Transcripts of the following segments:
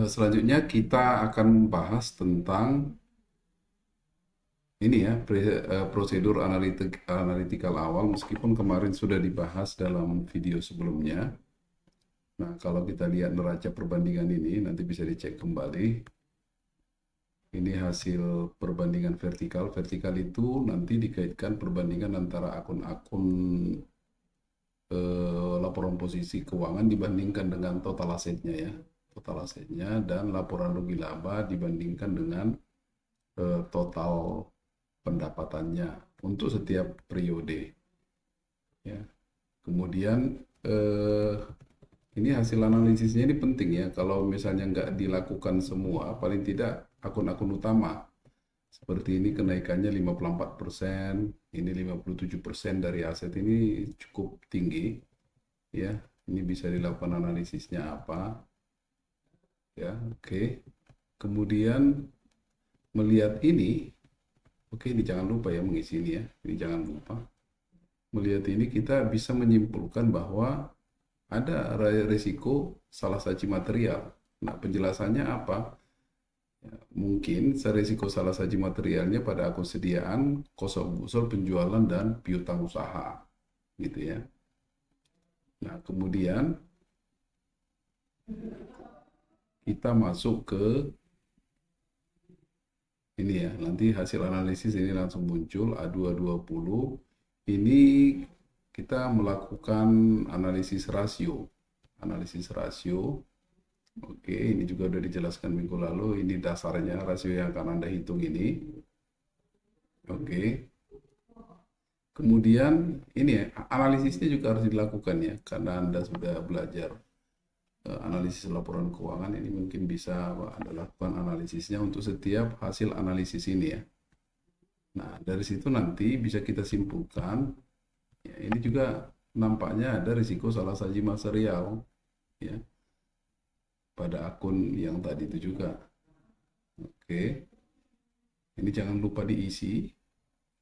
Selanjutnya kita akan bahas tentang ini ya, prosedur analitikal awal, meskipun kemarin sudah dibahas dalam video sebelumnya. Nah, kalau kita lihat neraca perbandingan ini, nanti bisa dicek kembali. Ini hasil perbandingan vertikal. Vertikal itu nanti dikaitkan perbandingan antara akun-akun laporan posisi keuangan dibandingkan dengan total asetnya ya. Total asetnya dan laporan rugi laba dibandingkan dengan total pendapatannya untuk setiap periode ya. Kemudian ini hasil analisisnya ini penting ya. Kalau misalnya nggak dilakukan semua, paling tidak akun-akun utama seperti ini kenaikannya 54%, ini 57% dari aset ini cukup tinggi ya. Ini bisa dilakukan analisisnya apa ya. Oke. Kemudian melihat ini, oke, ini jangan lupa ya mengisi ini ya. Ini jangan lupa. Melihat ini kita bisa menyimpulkan bahwa ada risiko salah saji material. Nah, penjelasannya apa? Ya, mungkin risiko salah saji materialnya pada akun sediaan, kosong usul penjualan dan piutang usaha, gitu ya. Nah, kemudian kita masuk ke ini ya, nanti hasil analisis ini langsung muncul A220. Ini kita melakukan analisis rasio. Analisis rasio. Oke, ini juga sudah dijelaskan minggu lalu. Ini dasarnya rasio yang akan Anda hitung ini. Oke. Kemudian ini ya, analisisnya juga harus dilakukan ya, karena Anda sudah belajar analisis laporan keuangan, ini mungkin bisa Anda lakukan analisisnya untuk setiap hasil analisis ini ya. Nah, dari situ nanti bisa kita simpulkan, ya, ini juga nampaknya ada risiko salah saji material ya pada akun yang tadi itu juga. Oke, ini jangan lupa diisi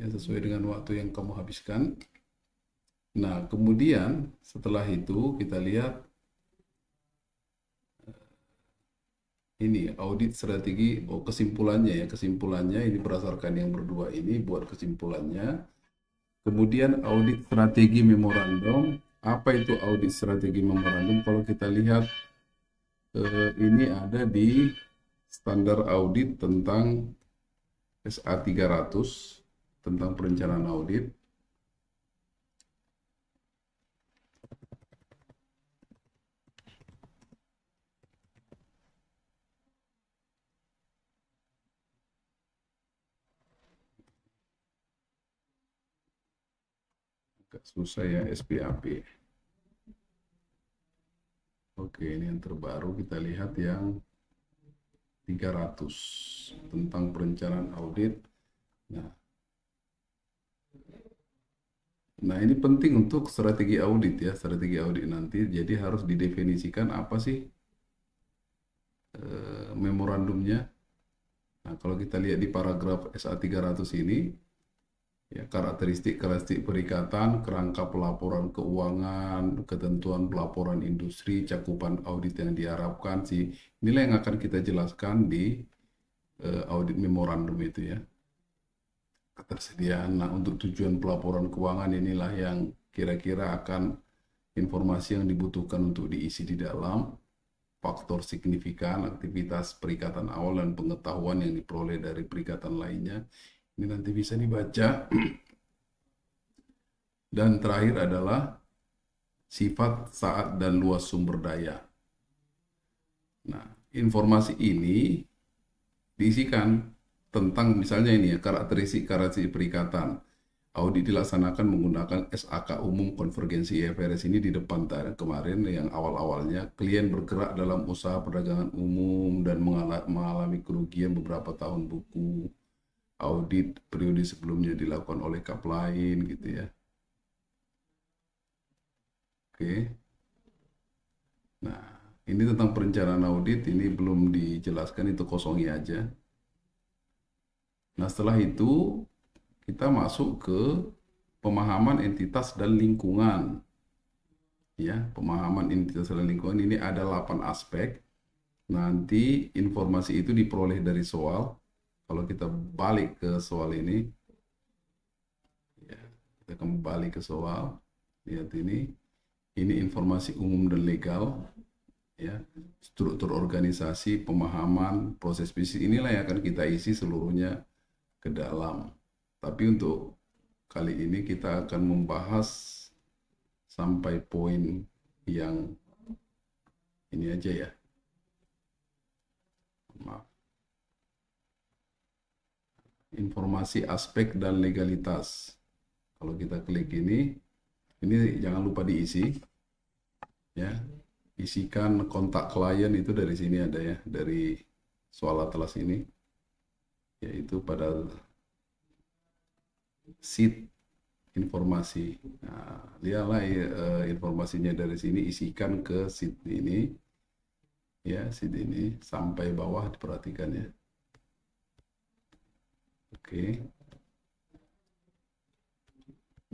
ya sesuai dengan waktu yang kamu habiskan. Nah, kemudian setelah itu kita lihat ini audit strategi, kesimpulannya ya, kesimpulannya ini berdasarkan yang berdua ini buat kesimpulannya. Kemudian audit strategi memorandum. Apa itu audit strategi memorandum? Kalau kita lihat ini ada di standar audit tentang SA 300 tentang perencanaan audit. Agak susah ya SPAP. Oke, ini yang terbaru, kita lihat yang 300 tentang perencanaan audit. Nah, ini penting untuk strategi audit ya, strategi audit nanti. Jadi harus didefinisikan apa sih memorandumnya. Nah, kalau kita lihat di paragraf SA 300 ini, ya, karakteristik perikatan, kerangka pelaporan keuangan, ketentuan pelaporan industri, cakupan audit yang diharapkan sih. Inilah yang akan kita jelaskan di audit memorandum itu ya. Ketersediaan. Nah, untuk tujuan pelaporan keuangan inilah yang kira-kira akan informasi yang dibutuhkan untuk diisi di dalam faktor signifikan, aktivitas perikatan awal dan pengetahuan yang diperoleh dari perikatan lainnya. Ini nanti bisa dibaca. Dan terakhir adalah sifat, saat, dan luas sumber daya. Nah, informasi ini diisikan tentang misalnya ini ya, karakteristik perikatan. Audit dilaksanakan menggunakan SAK umum konvergensi IFRS ini di depan kemarin yang awal-awalnya klien bergerak dalam usaha perdagangan umum dan mengalami kerugian beberapa tahun buku. Audit periode sebelumnya dilakukan oleh kap lain gitu ya. Oke. Nah, ini tentang perencanaan audit, ini belum dijelaskan, itu kosongi aja. Nah, setelah itu kita masuk ke pemahaman entitas dan lingkungan. Ya, pemahaman entitas dan lingkungan ini ada 8 aspek. Nanti informasi itu diperoleh dari soal. Kalau kita balik ke soal ini, ya, kita kembali ke soal. Lihat ini informasi umum dan legal, ya, struktur organisasi, pemahaman, proses bisnis, inilah yang akan kita isi seluruhnya ke dalam. Tapi untuk kali ini kita akan membahas sampai poin yang ini aja ya. Maaf. Informasi aspek dan legalitas. Kalau kita klik ini jangan lupa diisi, ya. Isikan kontak klien itu dari sini ada ya, dari soal atlas ini, yaitu pada sheet informasi. Nah, lihatlah informasinya dari sini, isikan ke sheet ini, ya, sheet ini sampai bawah, diperhatikan ya. Oke.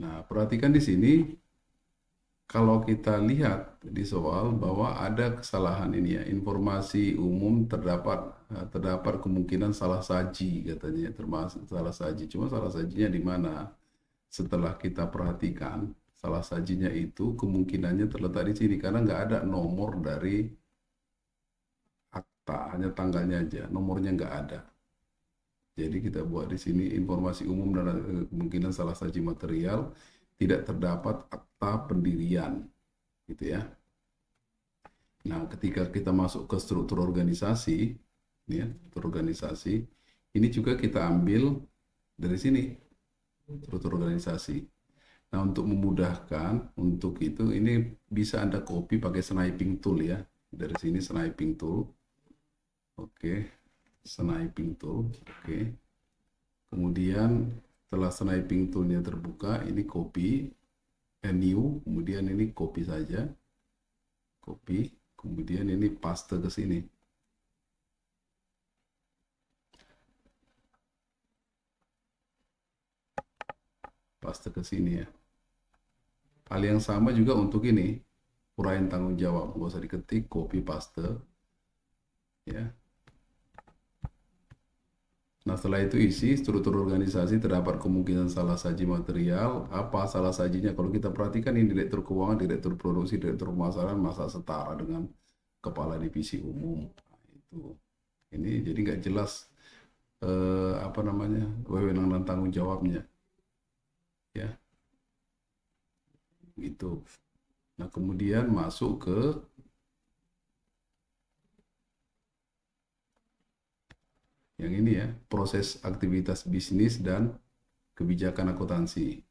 Nah, perhatikan di sini. Kalau kita lihat di soal bahwa ada kesalahan ini ya, informasi umum terdapat kemungkinan salah saji katanya, termasuk salah saji. Cuma salah sajinya di mana? Setelah kita perhatikan, salah sajinya itu kemungkinannya terletak di sini karena nggak ada nomor dari akta, hanya tanggalnya aja, nomornya nggak ada. Jadi kita buat di sini informasi umum dan kemungkinan salah saji material, tidak terdapat akta pendirian, gitu ya. Nah, ketika kita masuk ke struktur organisasi, ya, struktur organisasi, ini juga kita ambil dari sini, struktur organisasi. Nah, untuk memudahkan, untuk itu ini bisa Anda copy pakai sniping tool ya. Dari sini sniping tool. Oke, sniping tool. Oke. Kemudian setelah sniping toolnya terbuka, ini copy, new, kemudian ini copy saja, copy, kemudian ini paste ke sini. Paste ke sini ya. Hal yang sama juga untuk ini, uraian tanggung jawab, nggak usah diketik, copy paste, ya. Nah, setelah itu isi struktur organisasi, terdapat kemungkinan salah saji material. Apa salah sajinya? Kalau kita perhatikan ini direktur keuangan, direktur produksi, direktur pemasaran, masa setara dengan kepala divisi umum. Nah, itu. Ini jadi nggak jelas apa namanya, wewenang dan tanggung jawabnya. Ya. Gitu. Nah, kemudian masuk ke yang ini ya, proses aktivitas bisnis dan kebijakan akuntansi.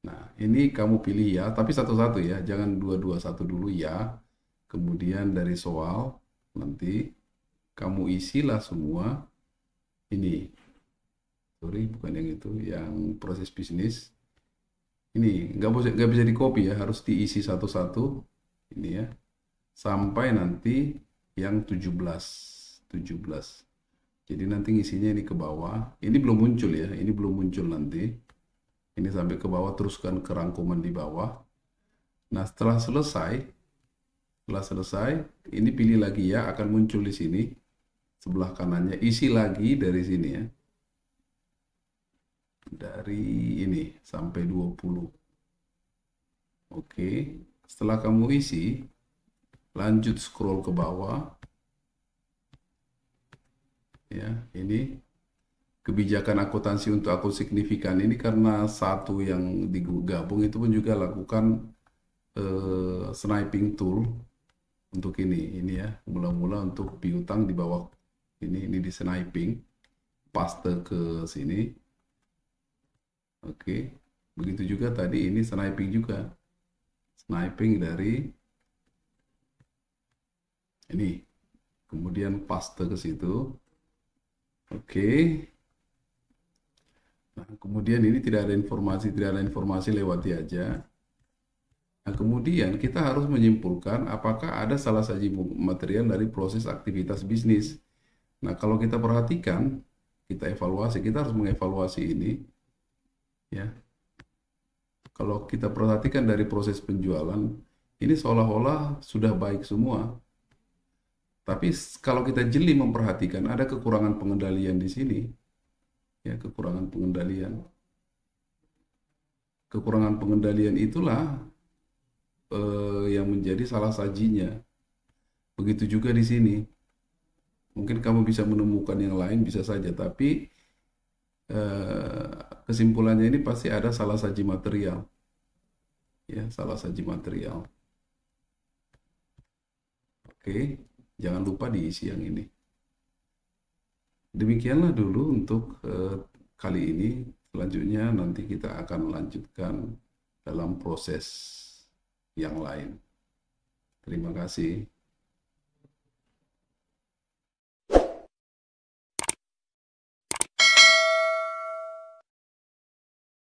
Nah, ini kamu pilih ya, tapi satu-satu ya, jangan dua-dua, satu dulu ya. Kemudian dari soal, nanti kamu isilah semua ini. Sorry, bukan yang itu, yang proses bisnis. Ini nggak bisa di copy ya, harus diisi satu-satu. Ini ya, sampai nanti yang 17. Jadi nanti ngisinya ini ke bawah. Ini belum muncul ya, ini belum muncul nanti. Ini sampai ke bawah, teruskan ke rangkuman di bawah. Nah, setelah selesai, ini pilih lagi ya, akan muncul di sini. Sebelah kanannya, isi lagi dari sini ya. Dari ini sampai 20. Oke, setelah kamu isi, lanjut scroll ke bawah. Ya, ini kebijakan akuntansi untuk akun signifikan ini karena satu yang digabung itu pun juga lakukan sniping tool untuk ini ya, mula-mula untuk piutang di bawah ini di sniping, paste ke sini. Oke, begitu juga tadi ini sniping juga, sniping dari ini, kemudian paste ke situ. Oke. Nah, kemudian ini tidak ada informasi, lewati aja. Nah, kemudian kita harus menyimpulkan apakah ada salah saji material dari proses aktivitas bisnis. Nah, kalau kita perhatikan, kita harus mengevaluasi ini. Ya. Kalau kita perhatikan dari proses penjualan, ini seolah-olah sudah baik semua. Tapi kalau kita jeli memperhatikan, ada kekurangan pengendalian di sini, ya kekurangan pengendalian. Kekurangan pengendalian itulah yang menjadi salah sajinya. Begitu juga di sini. Mungkin kamu bisa menemukan yang lain, bisa saja, tapi kesimpulannya ini pasti ada salah saji material, ya salah saji material. Oke, jangan lupa diisi yang ini. Demikianlah dulu untuk kali ini. Selanjutnya nanti kita akan lanjutkan dalam proses yang lain. Terima kasih.